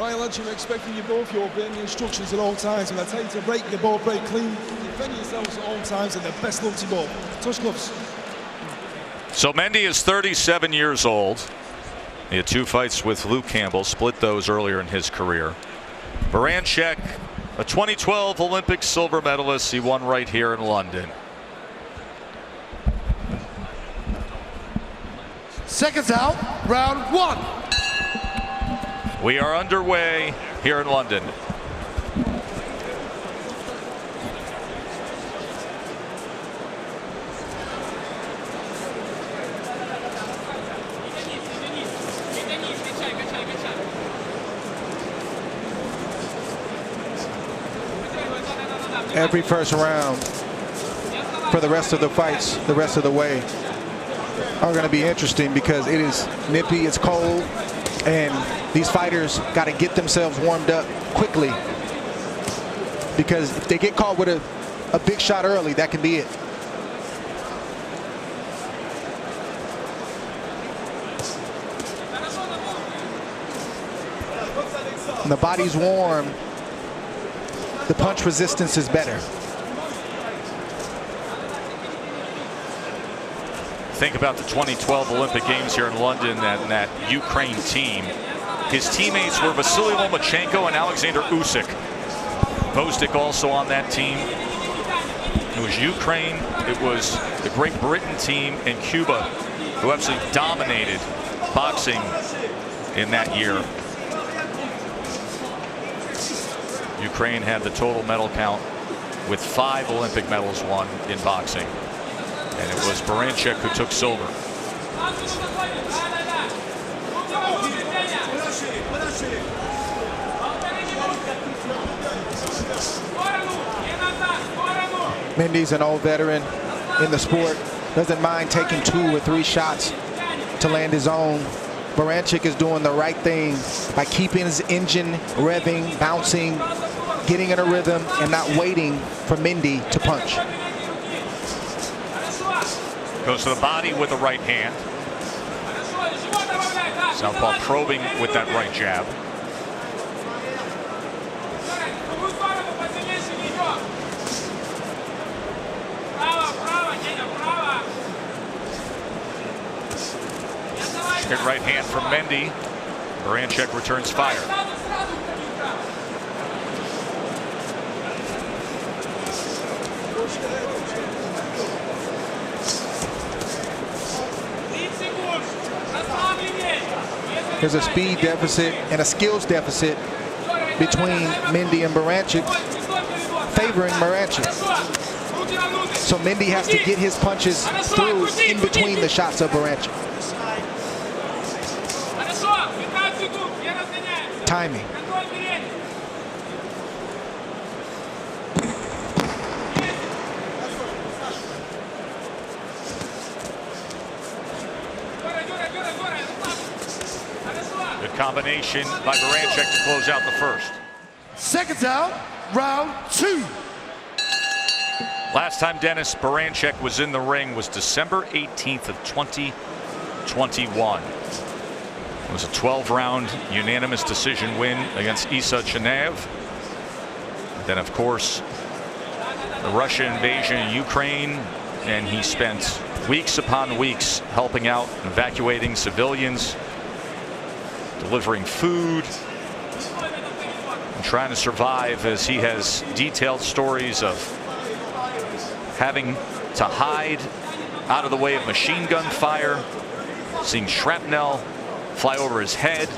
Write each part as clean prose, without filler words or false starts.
Right, lads, you're expecting you both. You're obeying the instructions at all times. And I tell you to break the ball, break clean. Defend yourselves at all times, and the best luck to you both. Touch gloves. So Mendy is 37 years old. He had 2 fights with Luke Campbell, split those earlier in his career. Berinchyk, a 2012 Olympic silver medalist. He won right here in London. Seconds out, round 1. We are underway here in London. Every first round for the rest of the fights, the rest of the way, are going to be interesting because it is nippy, it's cold, and these fighters got to get themselves warmed up quickly, because if they get caught with a big shot early, that can be it. When the body's warm, the punch resistance is better. Think about the 2012 Olympic Games here in London and that Ukraine team. His teammates were Vasily Lomachenko and Alexander Usyk. Bostic also on that team. It was Ukraine, it was the Great Britain team, and Cuba, who absolutely dominated boxing in that year. Ukraine had the total medal count with 5 Olympic medals won in boxing. And it was Berinchyk who took silver. Mendy's an old veteran in the sport. Doesn't mind taking 2 or 3 shots to land his own. Berinchyk is doing the right thing by keeping his engine revving, bouncing, getting in a rhythm, and not waiting for Mendy to punch. Goes to the body with the right hand. Southpaw probing with that right jab. Good right hand from Mendy. Berinchyk returns fire. There's a speed deficit and a skills deficit between Mendy and Berinchyk, favoring Berinchyk. So Mendy has to get his punches through in between the shots of Berinchyk. Timing. Good combination by Berinchyk to close out the first. Seconds out, round 2. Last time Denys Berinchyk was in the ring was December 18th of 2021. It was a 12-round unanimous decision win against Isa Chanev. Then, of course, the Russian invasion in Ukraine, and he spent weeks upon weeks helping out, evacuating civilians, delivering food, and trying to survive, as he has detailed stories of having to hide out of the way of machine gun fire, seeing shrapnel fly over his head,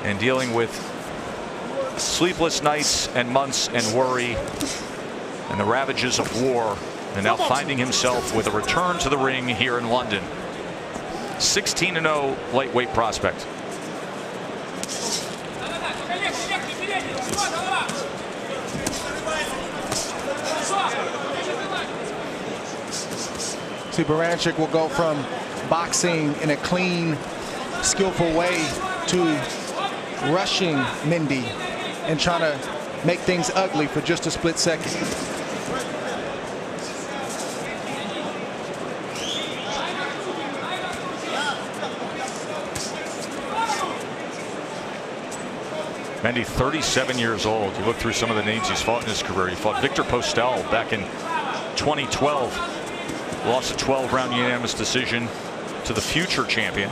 and dealing with sleepless nights and months and worry and the ravages of war, and now finding himself with a return to the ring here in London. 16-0 lightweight prospect. See, Berinchyk will go from boxing in a clean, skillful way to rushing Mendy and trying to make things ugly for just a split second. Mendy, 37 years old. You look through some of the names he's fought in his career. He fought Victor Postel back in 2012. Lost a 12-round unanimous decision to the future champion.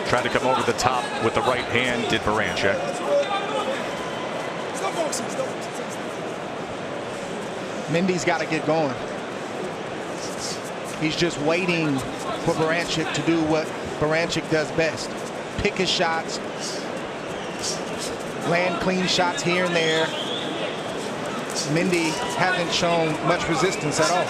Tried to come over the top with the right hand, did Berinchyk. Mendy's got to get going. He's just waiting for Berinchyk to do what Berinchyk does best. Pick his shots, land clean shots here and there. Mendy hasn't shown much resistance at all.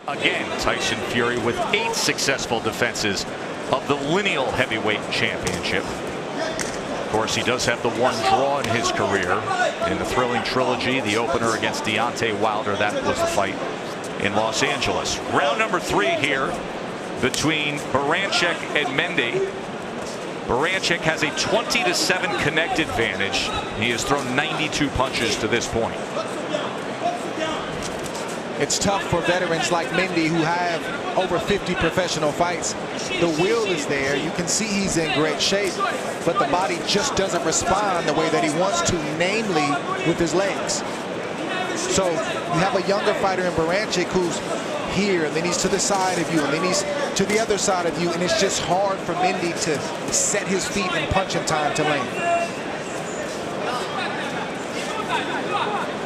Again, Tyson Fury with 8 successful defenses of the lineal heavyweight championship. Of course, he does have the one draw in his career in the thrilling trilogy, the opener against Deontay Wilder. That was the fight in Los Angeles. Round number 3 here between Berinchyk and Mendy. Berinchyk has a 20-7 connect advantage. He has thrown 92 punches to this point. It's tough for veterans like Mendy who have over 50 professional fights. The will is there. You can see he's in great shape, but the body just doesn't respond the way that he wants to, namely with his legs. So you have a younger fighter in Berinchyk who's here, and then he's to the side of you, and then he's to the other side of you, and it's just hard for Mendy to set his feet and punch in time to land.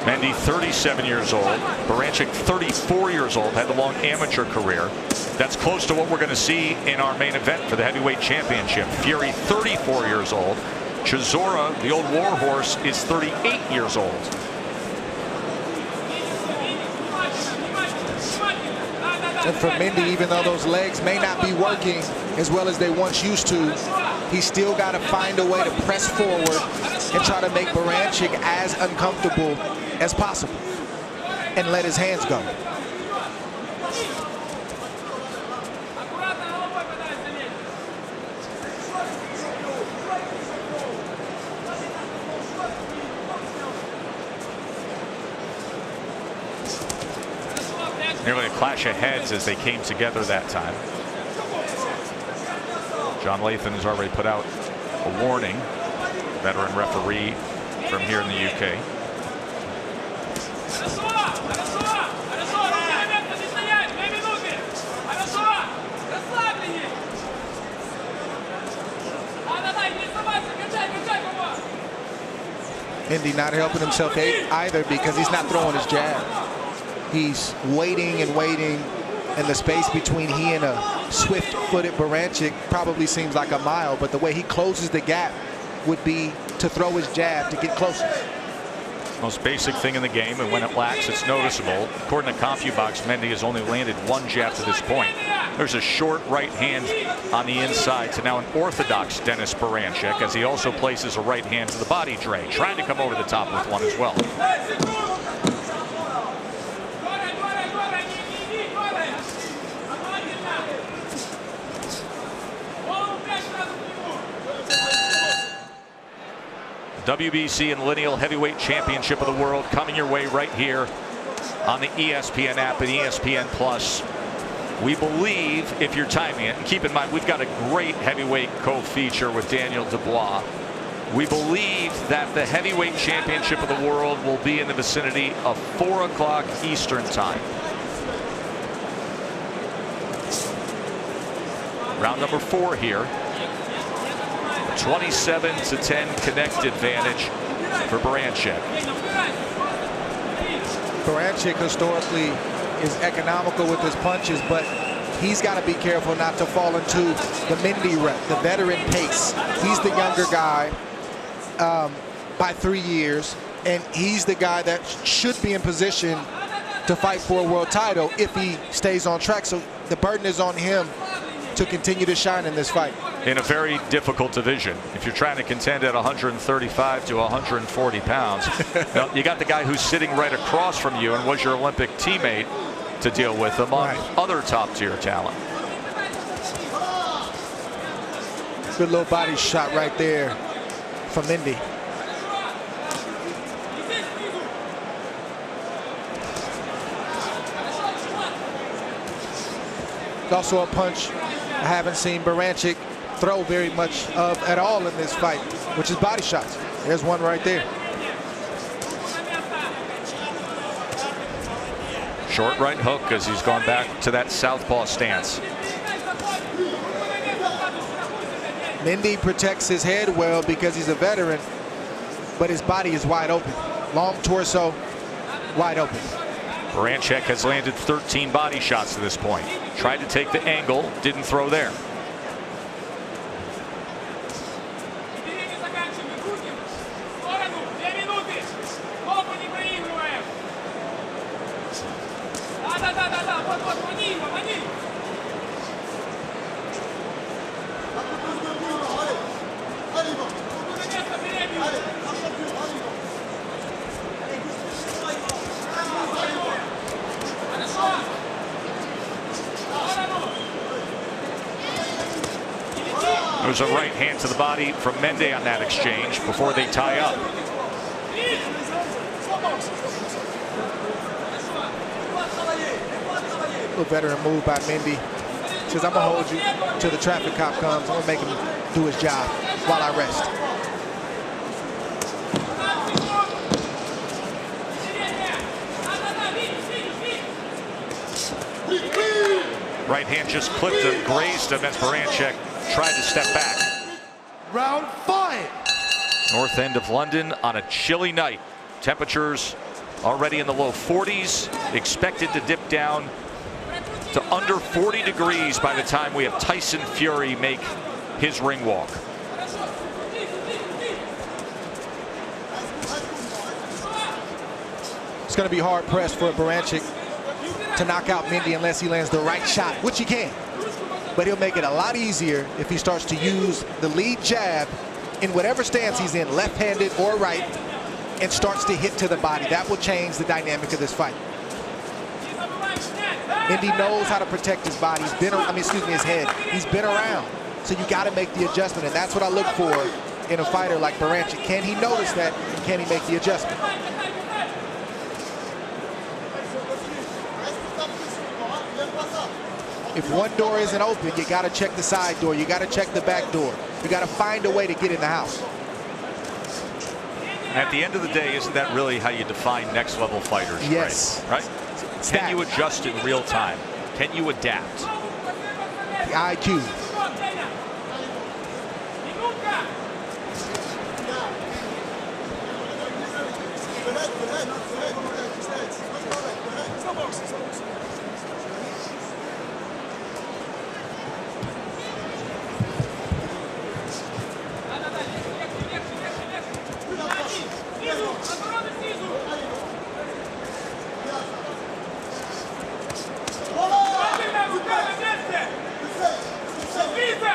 Mendy, 37 years old. Berinchyk, 34 years old, had a long amateur career. That's close to what we're going to see in our main event for the heavyweight championship. Fury, 34 years old. Chisora, the old warhorse, is 38 years old. And for Mendy, even though those legs may not be working as well as they once used to, he's still got to find a way to press forward and try to make Berinchyk as uncomfortable as possible and let his hands go. Nearly a clash of heads as they came together that time. John Lathan has already put out a warning. Veteran referee from here in the UK. Mendy not helping himself either because he's not throwing his jab. He's waiting and waiting, and the space between he and a swift-footed Berinchyk probably seems like a mile, but the way he closes the gap would be to throw his jab to get closer. Most basic thing in the game, and when it lacks, it's noticeable. According to CompuBox, Mendy has only landed 1 jab to this point. There's a short right hand on the inside to now an orthodox Denys Berinchyk, as he also places a right hand to the body tray, trying to come over the top with one as well. WBC and Lineal Heavyweight Championship of the World coming your way right here on the ESPN app and ESPN Plus. We believe, if you're timing it, and keep in mind we've got a great heavyweight co-feature with Daniel Dubois. We believe that the heavyweight championship of the world will be in the vicinity of 4 o'clock Eastern time. Round number 4 here. 27-10 connect advantage for Berinchyk. Berinchyk historically is economical with his punches, but he's got to be careful not to fall into the Mendy rep, the veteran pace. He's the younger guy by 3 years, and he's the guy that should be in position to fight for a world title if he stays on track. So the burden is on him to continue to shine in this fight. In a very difficult division. If you're trying to contend at 135 to 140 pounds, well, you got the guy who's sitting right across from you and was your Olympic teammate to deal with among other top-tier talent. Good little body shot right there from Mendy. Also a punch I haven't seen Berinchyk throw very much of at all in this fight, which is body shots. There's one right there. Short right hook as he's gone back to that southpaw stance. Mendy protects his head well because he's a veteran, but his body is wide open. Long torso, wide open. Berinchyk has landed 13 body shots to this point. Tried to take the angle, didn't throw there. There's a right hand to the body from Mendy on that exchange before they tie up. A veteran move by Mendy. Says, I'm going to hold you till the traffic cop comes. I'm going to make him do his job while I rest. Right hand just clipped him, grazed him as Berinchyk tried to step back. Round 5. North end of London on a chilly night. Temperatures already in the low 40s, expected to dip down to under 40 degrees by the time we have Tyson Fury make his ring walk. It's going to be hard pressed for Berinchyk to knock out Mendy unless he lands the right shot, which he can. But he'll make it a lot easier if he starts to use the lead jab in whatever stance he's in, left-handed or right, and starts to hit to the body. That will change the dynamic of this fight. Mendy knows how to protect his body. He's been, his head. He's been around. So you got to make the adjustment, and that's what I look for in a fighter like Berinchyk. Can he notice that, and can he make the adjustment? If one door isn't open, you got to check the side door. You got to check the back door. You got to find a way to get in the house. And at the end of the day, isn't that really how you define next level fighters? Yes. Right? Can you adjust in real time? Can you adapt? The IQ.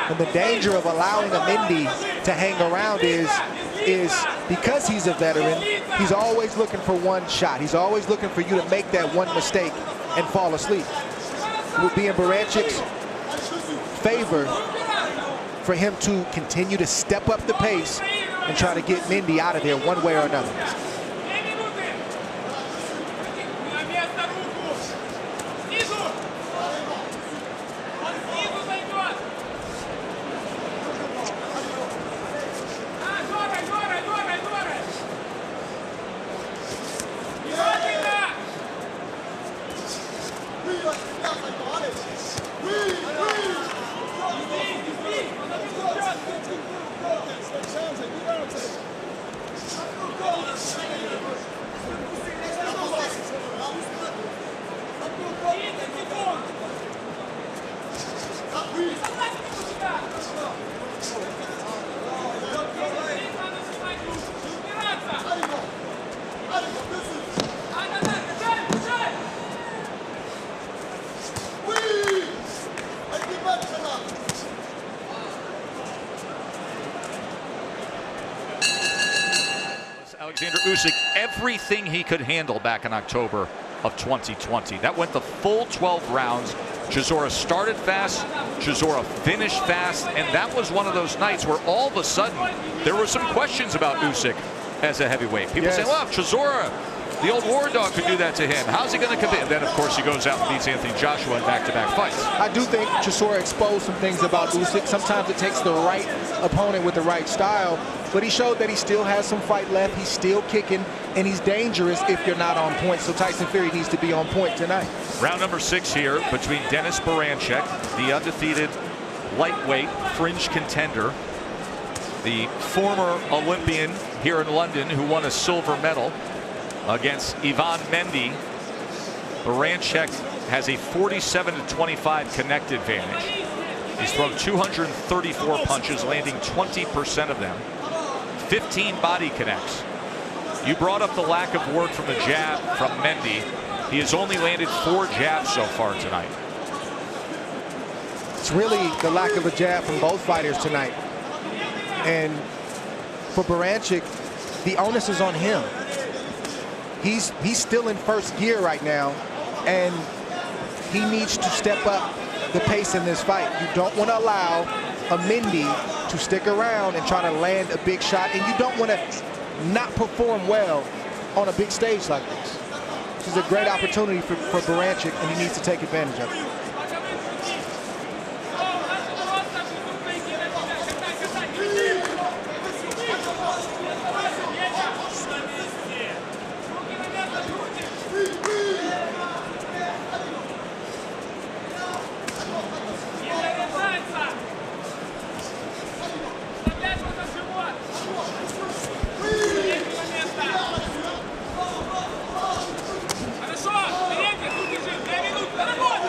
And the danger of allowing a Mendy to hang around is because he's a veteran, he's always looking for one shot. He's always looking for you to make that one mistake and fall asleep. It would be in Berincyk's favor for him to continue to step up the pace and try to get Mendy out of there one way or another. Usyk everything he could handle back in October of 2020. That went the full 12 rounds. Chisora started fast, Chisora finished fast, and that was one of those nights where all of a sudden there were some questions about Usyk as a heavyweight. People saying, well, Chisora, the old war dog, could do that to him. How's he going to compete? And then, of course, he goes out and beats Anthony Joshua in back-to-back fights. I do think Chisora exposed some things about Usyk. Sometimes it takes the right opponent with the right style, but he showed that he still has some fight left. He's still kicking, and he's dangerous if you're not on point. So Tyson Fury needs to be on point tonight. Round number 6 here between Denys Berinchyk, the undefeated lightweight fringe contender, the former Olympian here in London who won a silver medal, against Yvan Mendy. Berinchyk has a 47-25 connect advantage. He's thrown 234 punches, landing 20% of them. 15 body connects. You brought up the lack of work from the jab from Mendy. He has only landed 4 jabs so far tonight. It's really the lack of a jab from both fighters tonight. And for Berinchyk, the onus is on him. He's still in first gear right now, and he needs to step up the pace in this fight. You don't want to allow a Mendy to stick around and try to land a big shot, and you don't want to not perform well on a big stage like this. This is a great opportunity for Berinchyk, and he needs to take advantage of it.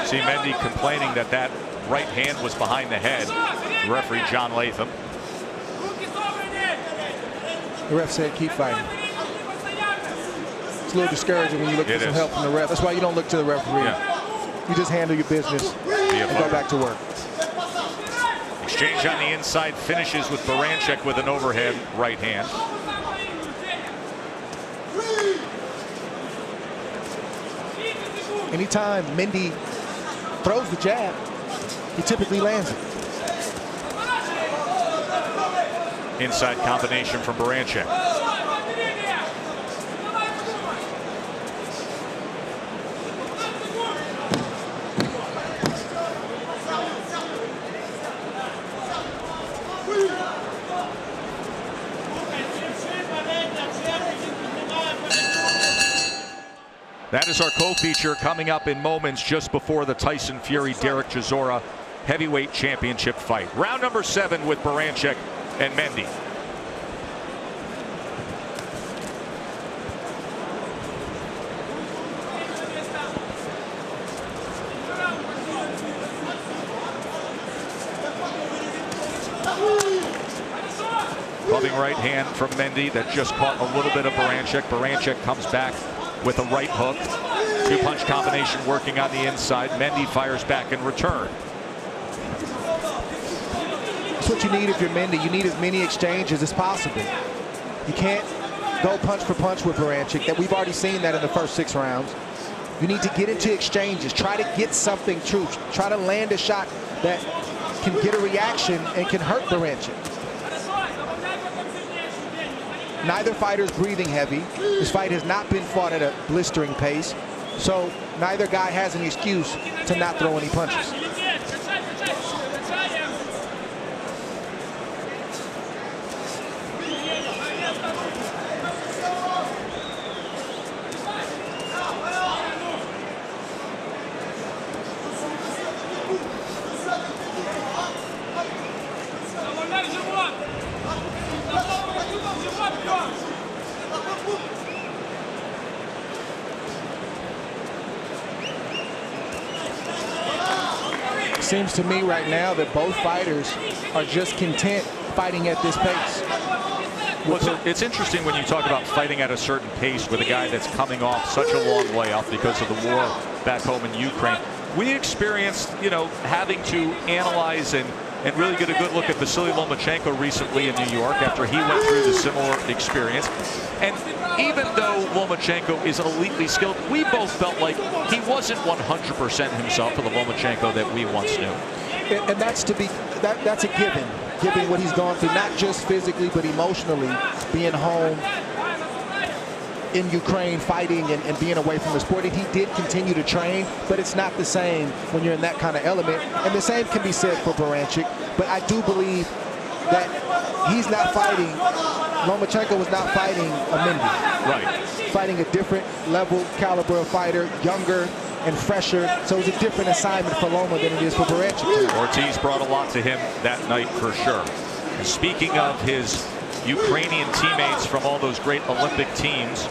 See Mendy complaining that that right hand was behind the head. Referee John Latham. The ref said keep fighting. It's a little discouraging when you look for some help from the ref. That's why you don't look to the referee. Yeah. You just handle your business and go back to work. Exchange on the inside, finishes with Berinchyk with an overhead right hand. Anytime Mendy throws the jab, he typically lands it. Inside combination from Berinchyk. That is our co-feature coming up in moments just before the Tyson Fury-Derek Chisora heavyweight championship fight. Round number 7 with Berinchyk and Mendy. Clubbing right hand from Mendy that just caught a little bit of Berinchyk. Berinchyk comes back with a right hook. 2-punch combination working on the inside. Mendy fires back in return. That's what you need if you're Mendy. You need as many exchanges as possible. You can't go punch for punch with Berinchyk. That we've already seen that in the first 6 rounds. You need to get into exchanges. Try to get something true. Try to land a shot that can get a reaction and can hurt Berinchyk. Neither fighter's breathing heavy. This fight has not been fought at a blistering pace, so neither guy has an excuse to not throw any punches. Seems to me right now that both fighters are just content fighting at this pace. Well, it's interesting when you talk about fighting at a certain pace with a guy that's coming off such a long way off because of the war back home in Ukraine. We experienced, having to analyze and and really get a good look at Vasily Lomachenko recently in New York after he went through the similar experience. And even though Lomachenko is elitely skilled, we both felt like he wasn't 100% himself for the Lomachenko that we once knew. And that's a given what he's gone through, not just physically but emotionally, being home in Ukraine fighting and being away from the sport. And he did continue to train, but it's not the same when you're in that kind of element. And the same can be said for Berinchyk, but I do believe that he's not fighting, Lomachenko was not fighting a Mendy. Right. Fighting a different level, caliber of fighter, younger and fresher, so it's a different assignment for Loma than it is for Berinchyk. Ortiz brought a lot to him that night for sure. And speaking of his Ukrainian teammates from all those great Olympic teams,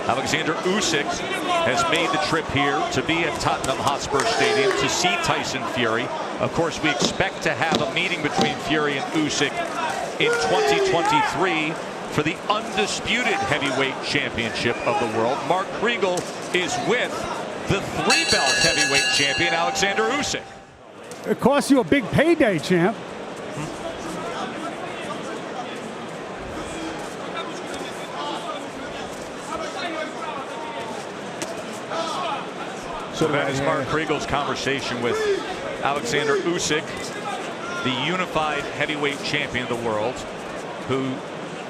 Alexander Usyk has made the trip here to be at Tottenham Hotspur Stadium to see Tyson Fury. Of course, we expect to have a meeting between Fury and Usyk in 2023 for the undisputed heavyweight championship of the world. Mark Kriegel is with the 3-belt heavyweight champion, Alexander Usyk. It costs you a big payday, champ. So that is Mark Kriegel's conversation with Alexander Usyk, the unified heavyweight champion of the world, who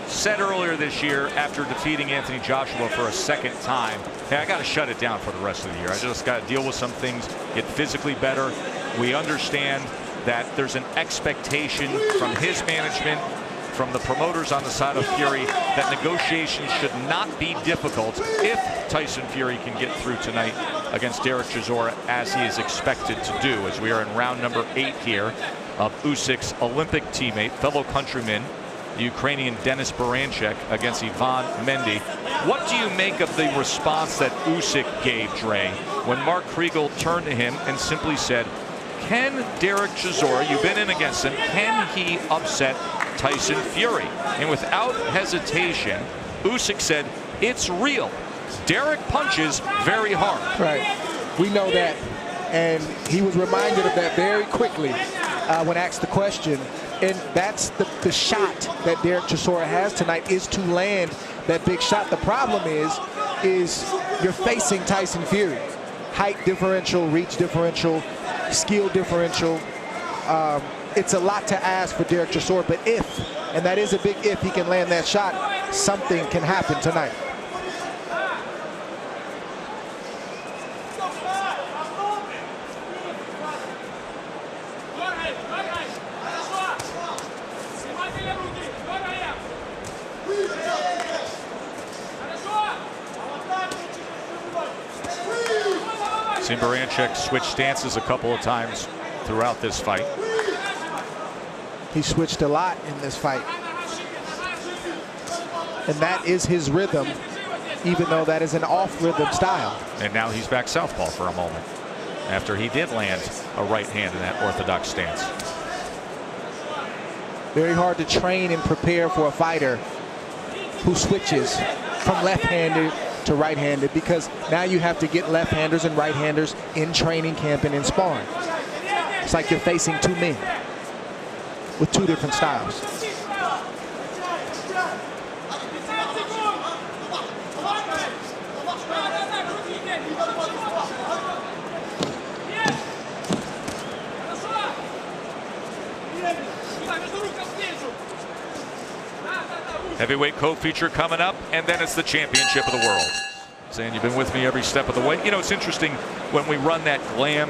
said earlier this year after defeating Anthony Joshua for a second time, hey, I got to shut it down for the rest of the year. I just got to deal with some things, get physically better. We understand that there's an expectation from his management, from the promoters on the side of Fury, that negotiations should not be difficult if Tyson Fury can get through tonight against Derek Chisora, as he is expected to do, as we are in round number 8 here of Usyk's Olympic teammate, fellow countryman, the Ukrainian Denys Berinchyk against Yvan Mendy. What do you make of the response that Usyk gave, Dre, when Mark Kriegel turned to him and simply said, can Derek Chisora, you've been in against him, can he upset Tyson Fury? And without hesitation, Usyk said, it's real. Derek punches very hard. Right. We know that. And he was reminded of that very quickly when asked the question. And that's the shot that Derek Chisora has tonight, is to land that big shot. The problem is you're facing Tyson Fury. Height differential, reach differential, skill differential. It's a lot to ask for Derek Chisora, but if, and that is a big if, he can land that shot, something can happen tonight. Seen Berinchyk switch stances a couple of times throughout this fight. He switched a lot in this fight. And that is his rhythm, even though that is an off-rhythm style. And now he's back southpaw for a moment, after he did land a right hand in that orthodox stance. Very hard to train and prepare for a fighter who switches from left-handed to right-handed, because now you have to get left-handers and right-handers in training camp and in sparring. It's like you're facing two men with two different styles. Heavyweight co-feature coming up, and then it's the championship of the world. Saying you've been with me every step of the way. You know, it's interesting when we run that glam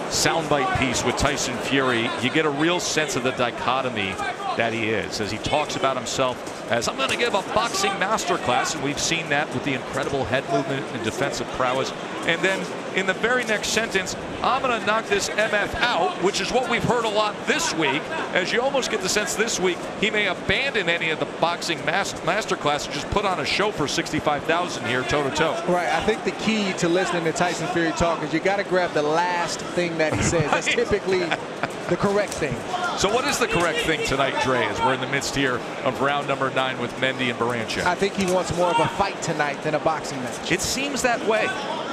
soundbite piece with Tyson Fury, you get a real sense of the dichotomy that he is, as he talks about himself as, I'm going to give a boxing masterclass, and we've seen that with the incredible head movement and defensive prowess. And then in the very next sentence, I'm going to knock this MF out, which is what we've heard a lot this week, as you almost get the sense this week he may abandon any of the boxing masterclass and just put on a show for 65,000 here toe-to-toe. Right. I think the key to listening to Tyson Fury talk is you got to grab the last thing that he says. That's typically the correct thing. So what is the correct thing tonight, Dre, as we're in the midst here of round number 9 with Mendy and Berinchyk? I think he wants more of a fight tonight than a boxing match. It seems that way.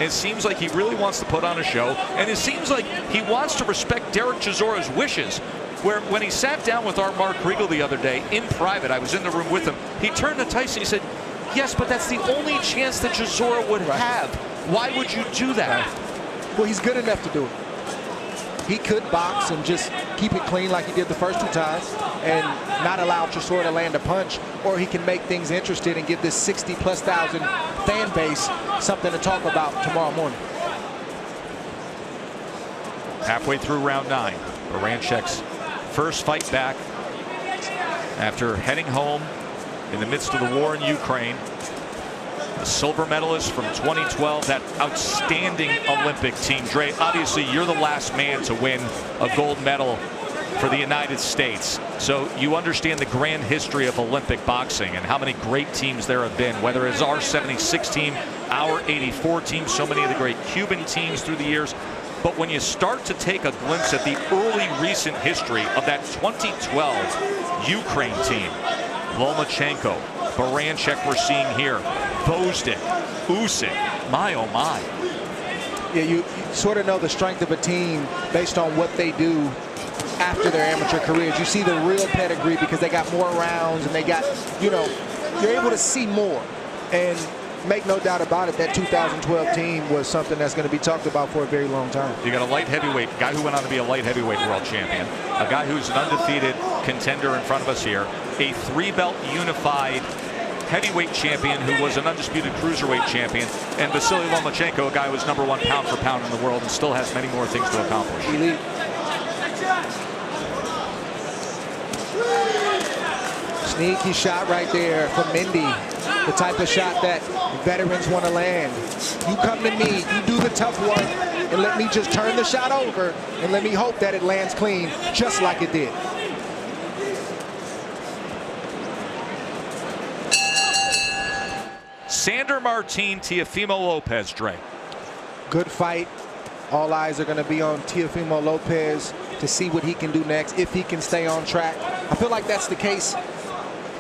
It seems like he really wants to put on a show, and it seems like he wants to respect Derek Chisora's wishes, where when he sat down with our Mark Riegel the other day in private, I was in the room with him, he turned to Tyson, he said, yes, but that's the only chance that Chisora would have. Why would you do that? Well, he's good enough to do it. He could box and just keep it clean like he did the first 2 times and not allow Chisora to land a punch, or he can make things interesting and give this 60+ thousand fan base something to talk about tomorrow morning. Halfway through round 9, Berincyk's first fight back after heading home in the midst of the war in Ukraine. The silver medalist from 2012, that outstanding Olympic team. Dre, obviously you're the last man to win a gold medal for the United States. So you understand the grand history of Olympic boxing and how many great teams there have been, whether it's our 76 team, our 84 team, so many of the great Cuban teams through the years. But when you start to take a glimpse at the early recent history of that 2012 Ukraine team, Lomachenko, Berinchyk we're seeing here, Bozdik, Usyk, my oh my. Yeah, you sort of know the strength of a team based on what they do after their amateur careers. You see the real pedigree because they got more rounds and they got, you know, you're able to see more. And make no doubt about it, that 2012 team was something that's going to be talked about for a very long time. You got a light heavyweight guy who went on to be a light heavyweight world champion, a guy who's an undefeated contender in front of us here, a 3-belt unified heavyweight champion who was an undisputed cruiserweight champion, and Vasily Lomachenko, a guy who was #1 pound for pound in the world and still has many more things to accomplish. Elite. Sneaky shot right there from Mendy. The type of shot that veterans want to land. You come to me, you do the tough one, and let me just turn the shot over, and let me hope that it lands clean, just like it did. Sander Martin, Teofimo Lopez, Dre. Good fight. All eyes are going to be on Teofimo Lopez to see what he can do next, if he can stay on track. I feel like that's the case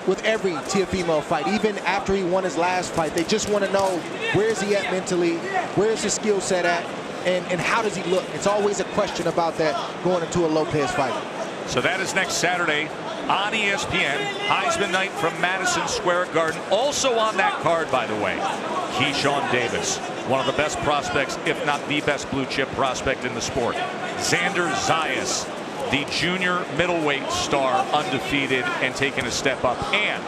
with every Teofimo fight. Even after he won his last fight, they just want to know, where's he at mentally, where's his skill set at, and how does he look? It's always a question about that going into a Lopez fight. So that is next Saturday on ESPN. Heisman night from Madison Square Garden. Also on that card, by the way, Keyshawn Davis, one of the best prospects, if not the best blue chip prospect in the sport. Xander Zayas, the junior middleweight star, undefeated and taking a step up. And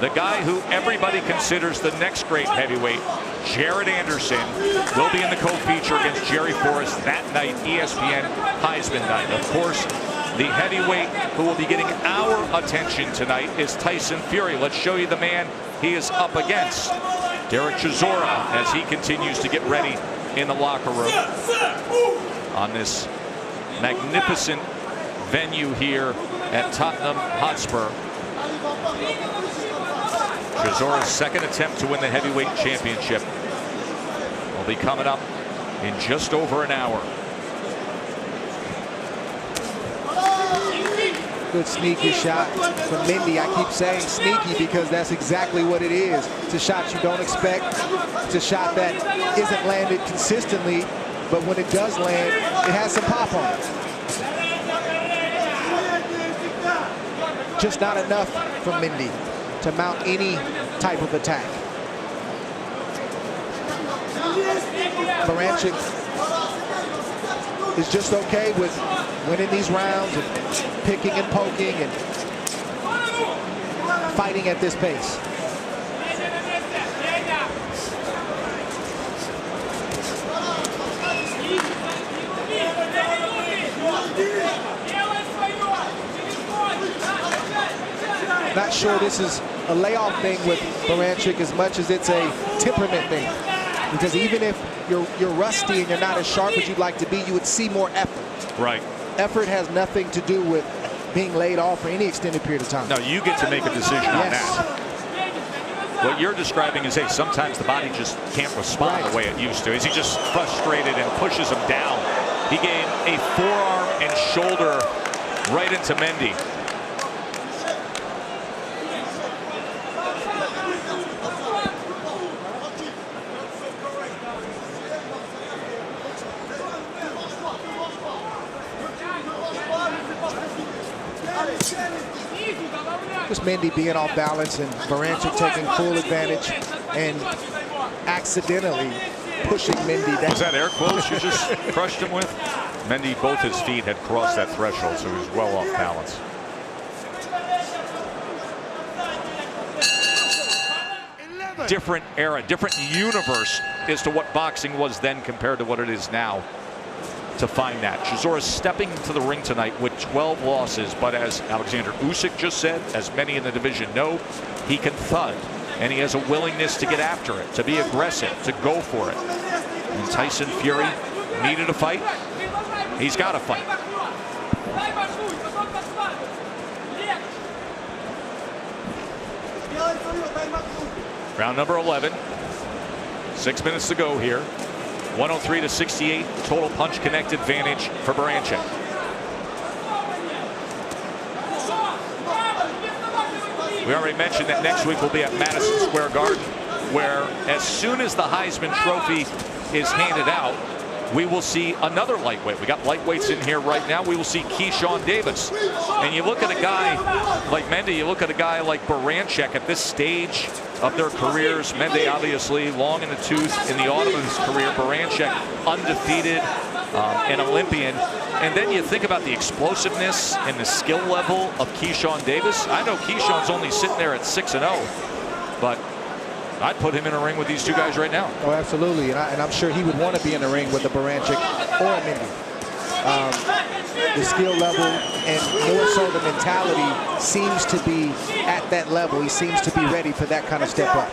the guy who everybody considers the next great heavyweight, Jared Anderson, will be in the co-feature against Jerry Forrest that night, ESPN Heisman night. Of course, the heavyweight who will be getting our attention tonight is Tyson Fury. Let's show you the man he is up against, Derek Chisora, as he continues to get ready in the locker room on this magnificent venue here at Tottenham Hotspur. Chisora's second attempt to win the heavyweight championship will be coming up in just over an hour. Good sneaky shot from Mendy. I keep saying sneaky because that's exactly what it is. It's a shot you don't expect. It's a shot that isn't landed consistently, but when it does land, it has some pop on it. Just not enough from Mendy to mount any type of attack. Berinchyk is just okay with winning these rounds and picking and poking and fighting at this pace. Not sure this is a layoff thing with Berinchyk as much as it's a temperament thing. Because even if you're rusty and you're not as sharp as you'd like to be, you would see more effort. Right. Effort has nothing to do with being laid off for any extended period of time. No, you get to make a decision on that. What you're describing is, hey, sometimes the body just can't respond the way it used to. Is he just frustrated and pushes him down? He gave a forearm and shoulder right into Mendy. Just Mendy being off balance and Berinchyk taking full advantage and accidentally pushing Mendy down. Was that air quotes you just crushed him with? Mendy, both his feet had crossed that threshold, so he was well off balance. Different era, different universe as to what boxing was then compared to what it is now. To find that Chisora stepping into the ring tonight with 12 losses, but as Alexander Usyk just said, as many in the division know, he can thud, and he has a willingness to get after it, to be aggressive, to go for it. And Tyson Fury needed a fight. He's got to fight. Round number 11. 6 minutes to go here. 103-68 total punch connect advantage for Berinchyk. We already mentioned that next week we'll be at Madison Square Garden, where as soon as the Heisman Trophy is handed out, we will see another lightweight. We got lightweights in here right now. We will see Keyshawn Davis. And you look at a guy like Mendy, you look at a guy like Berinchyk at this stage of their careers. Mendy obviously long in the tooth in the autumn of his career. Berinchyk undefeated, an Olympian. And then you think about the explosiveness and the skill level of Keyshawn Davis. I know Keyshawn's only sitting there at 6-0, but I'd put him in a ring with these two guys right now. Oh, absolutely, and I'm sure he would want to be in the ring with a Berinchyk or a Mendy. The skill level and more so the mentality seems to be at that level. He seems to be ready for that kind of step up.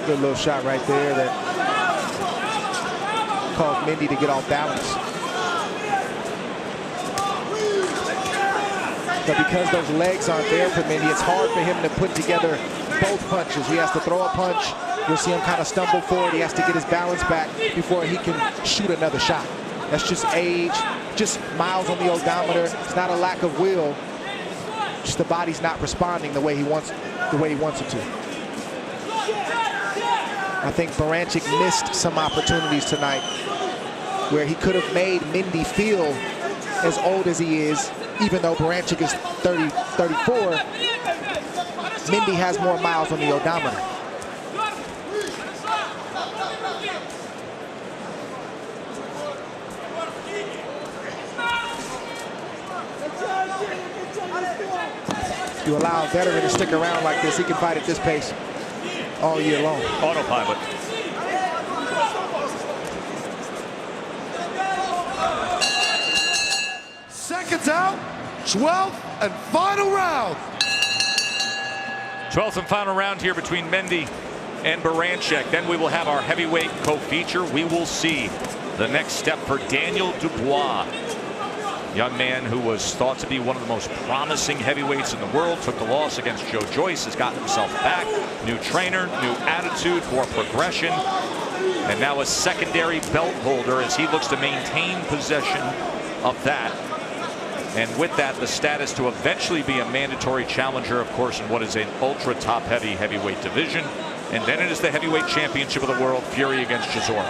Good little shot right there that caused Mendy to get off balance. But because those legs aren't there for Mendy, it's hard for him to put together both punches. He has to throw a punch. You'll see him kind of stumble forward. He has to get his balance back before he can shoot another shot. That's just age, just miles on the odometer. It's not a lack of will. Just the body's not responding the way he wants it to. I think Berinchyk missed some opportunities tonight where he could have made Mendy feel as old as he is, even though Berinchyk is 34. Mendy has more miles on the odometer. If you allow a veteran to stick around like this, he can fight at this pace all year long. Autopilot. Seconds out, 12th and final round. 12th and final round here between Mendy and Berinchyk. Then we will have our heavyweight co-feature. We will see the next step for Daniel Dubois. Young man who was thought to be one of the most promising heavyweights in the world, took the loss against Joe Joyce, has gotten himself back. New trainer, new attitude, more progression, and now a secondary belt holder as he looks to maintain possession of that. And with that, the status to eventually be a mandatory challenger, of course, in what is an ultra top heavyweight division. And then it is the heavyweight championship of the world, Fury against Chisora.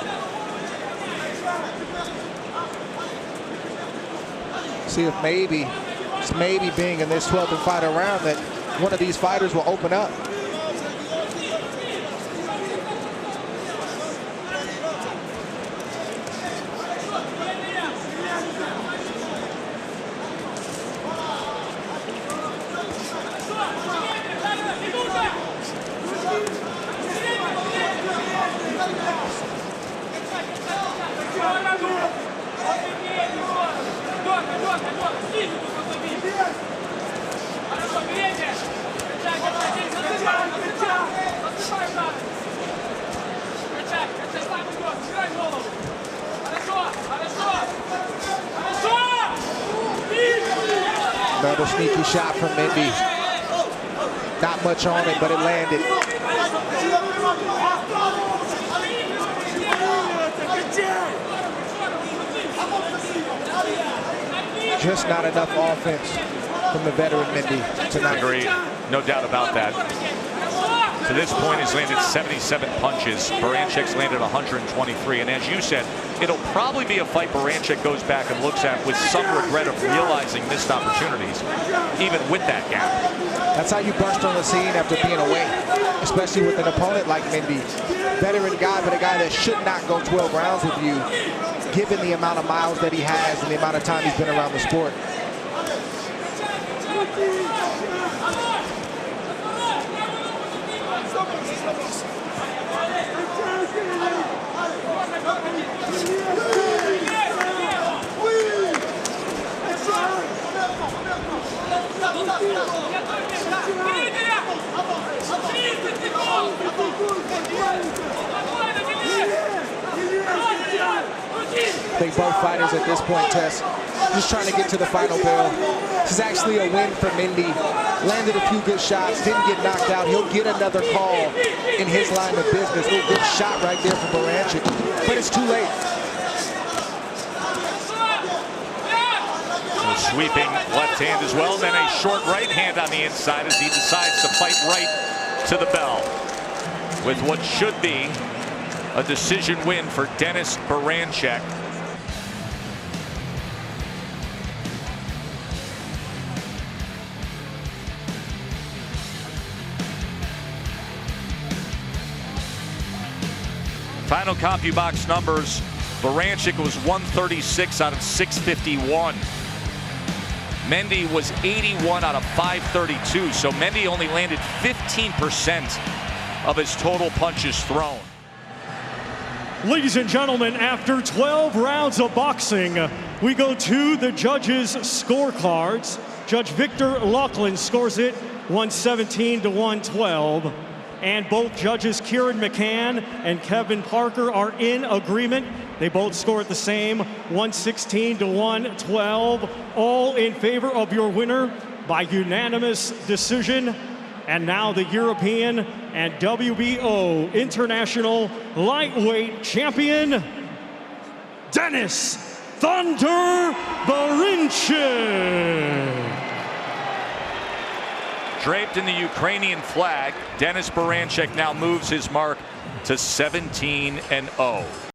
See if maybe being in this 12th and final round that one of these fighters will open up. Another sneaky shot from Mendy. Not much on it, but it landed. Just not enough offense from the veteran Mendy tonight. Agreed. No doubt about that. To this point, he's landed 77 punches. Berinchyk landed 123. And as you said, it'll probably be a fight Berinchyk goes back and looks at with some regret of realizing missed opportunities, even with that gap. That's how you burst on the scene after being away, especially with an opponent like Mendy. Veteran guy, but a guy that should not go 12 rounds with you, given the amount of miles that he has and the amount of time he's been around the sport. I think both fighters at this point, Tess, just trying to get to the final bell. This is actually a win for Mendy. Landed a few good shots, didn't get knocked out. He'll get another call in his line of business. A good shot right there from Berinchyk, but it's too late. A sweeping left hand as well, then a short right hand on the inside as he decides to fight right to the bell with what should be a decision win for Denys Berinchyk. Final CompuBox numbers, Berinchyk was 136 out of 651. Mendy was 81 out of 532, so Mendy only landed 15% of his total punches thrown. Ladies and gentlemen, after 12 rounds of boxing, we go to the judges' scorecards. Judge Victor Laughlin scores it 117 to 112. And both judges, Kieran McCann and Kevin Parker, are in agreement. They both scored the same, 116 to 112, all in favor of your winner by unanimous decision. And now the European and WBO International Lightweight Champion, Denys "Thunder" Berinchyk. Draped in the Ukrainian flag, Denys Berinchyk now moves his mark to 17-0.